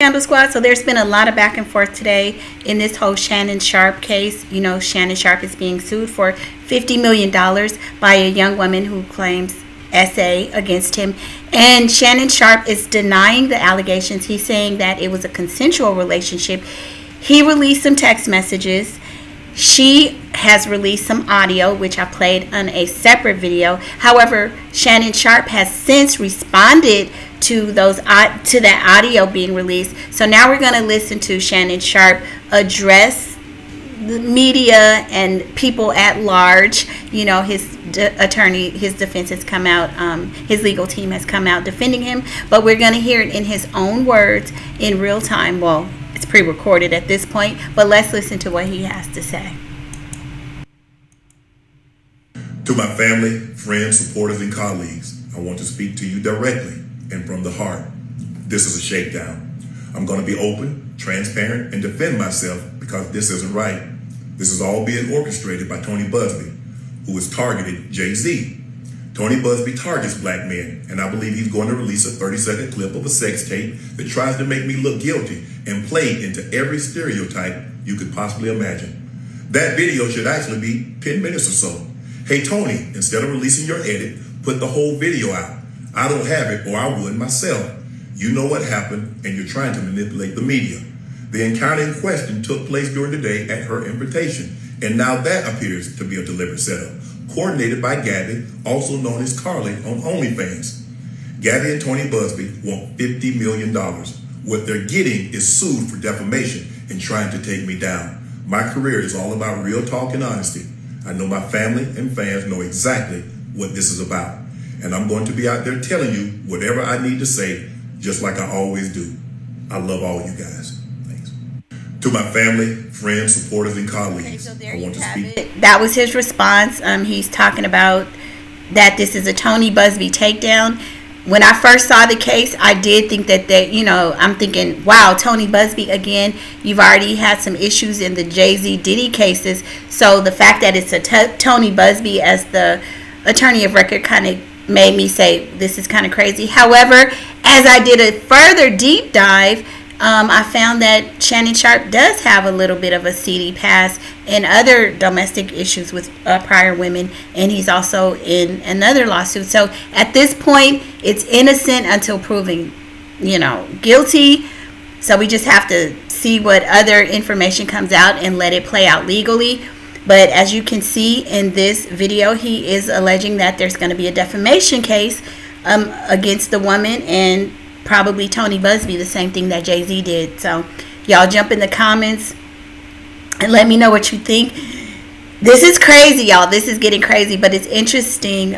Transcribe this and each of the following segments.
Scandal Squad. So there's been a lot of back and forth today in this whole Shannon Sharpe case. You know, Shannon Sharpe is being sued for $50 million by a young woman who claims SA against him. And Shannon Sharpe is denying the allegations. He's saying that it was a consensual relationship. He released some text messages. She has released some audio, which I played on a separate video. However, Shannon Sharpe has since responded to that audio being released. So now we're going to listen to Shannon Sharpe address the media and people at large. You know, his attorney, his defense has come out, his legal team has come out defending him, but we're going to hear it in his own words in real time. Well, it's pre-recorded at this point, but let's listen to what he has to say. To my family, friends, supporters, and colleagues, I want to speak to you directly and from the heart. This is a shakedown. I'm going to be open, transparent, and defend myself because this isn't right. This is all being orchestrated by Tony Buzbee, who has targeted Jay-Z. Tony Buzbee targets black men, and I believe he's going to release a 30-second clip of a sex tape that tries to make me look guilty and play into every stereotype you could possibly imagine. That video should actually be 10 minutes or so. Hey, Tony, instead of releasing your edit, put the whole video out. I don't have it, or I would myself. You know what happened, and you're trying to manipulate the media. The encounter in question took place during the day at her invitation, and now that appears to be a deliberate setup, coordinated by Gabby, also known as Carly on OnlyFans. Gabby and Tony Buzbee want $50 million. What they're getting is sued for defamation and trying to take me down. My career is all about real talk and honesty. I know my family and fans know exactly what this is about. And I'm going to be out there telling you whatever I need to say, just like I always do. I love all you guys. Thanks. To my family, friends, supporters, and colleagues, Okay, so there I want you to have speak. it. That was his response. He's talking about that this is a Tony Buzbee takedown. When I first saw the case, I did think that I'm thinking, wow, Tony Buzbee again. You've already had some issues in the Jay-Z Diddy cases. So the fact that it's a Tony Buzbee as the attorney of record kind of made me say this is kind of crazy. However, as I did a further deep dive, I found that Shannon Sharpe does have a little bit of a seedy past in other domestic issues with prior women, and he's also in another lawsuit. So at this point, it's innocent until proven, guilty. So we just have to see what other information comes out and let it play out legally. But as you can see in this video, he is alleging that there's going to be a defamation case against the woman and probably Tony Buzbee, the same thing that Jay-Z did. So y'all jump in the comments and let me know what you think. This is crazy, y'all. This is getting crazy, but it's interesting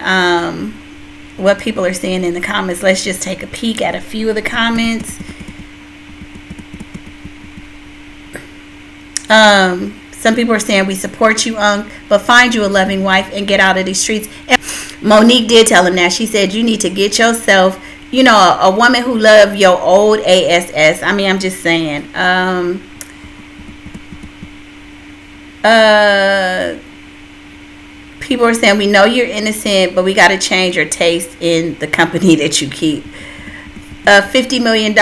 what people are saying in the comments. Let's just take a peek at a few of the comments. Some people are saying, we support you, but find you a loving wife and get out of these streets. And Monique did tell him that. She said, you need to get yourself, a woman who love your old ass. I mean, I'm just saying. People are saying, we know you're innocent, but we got to change your taste in the company that you keep. $50 million.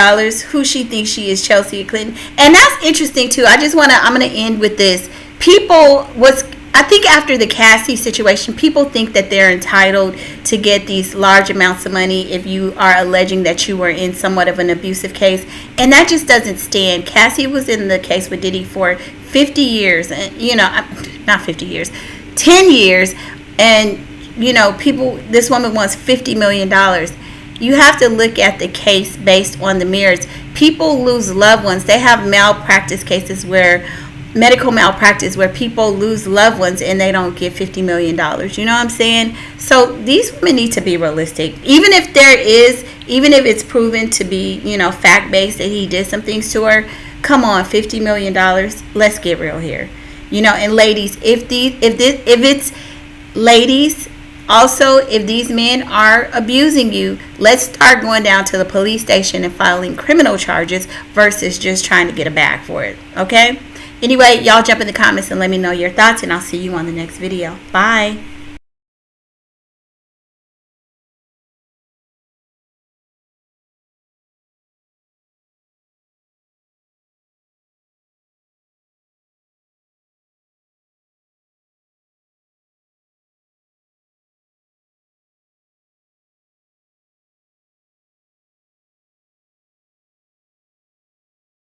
Who she thinks she is, Chelsea Clinton. And that's interesting too. I'm going to end with this. I think after the Cassie situation, people think that they're entitled to get these large amounts of money if you are alleging that you were in somewhat of an abusive case. And that just doesn't stand. Cassie was in the case with Diddy for 50 years. And, not 50 years, 10 years. And, this woman wants $50 million. You have to look at the case based on the merits. People lose loved ones. They have medical malpractice where people lose loved ones and they don't get $50 million. You know what I'm saying? So these women need to be realistic. Even if it's proven to be, fact-based that he did some things to her, come on, $50 million. Let's get real here. And ladies, also, if these men are abusing you, let's start going down to the police station and filing criminal charges versus just trying to get a bag for it. Okay? Anyway, y'all jump in the comments and let me know your thoughts, and I'll see you on the next video. Bye.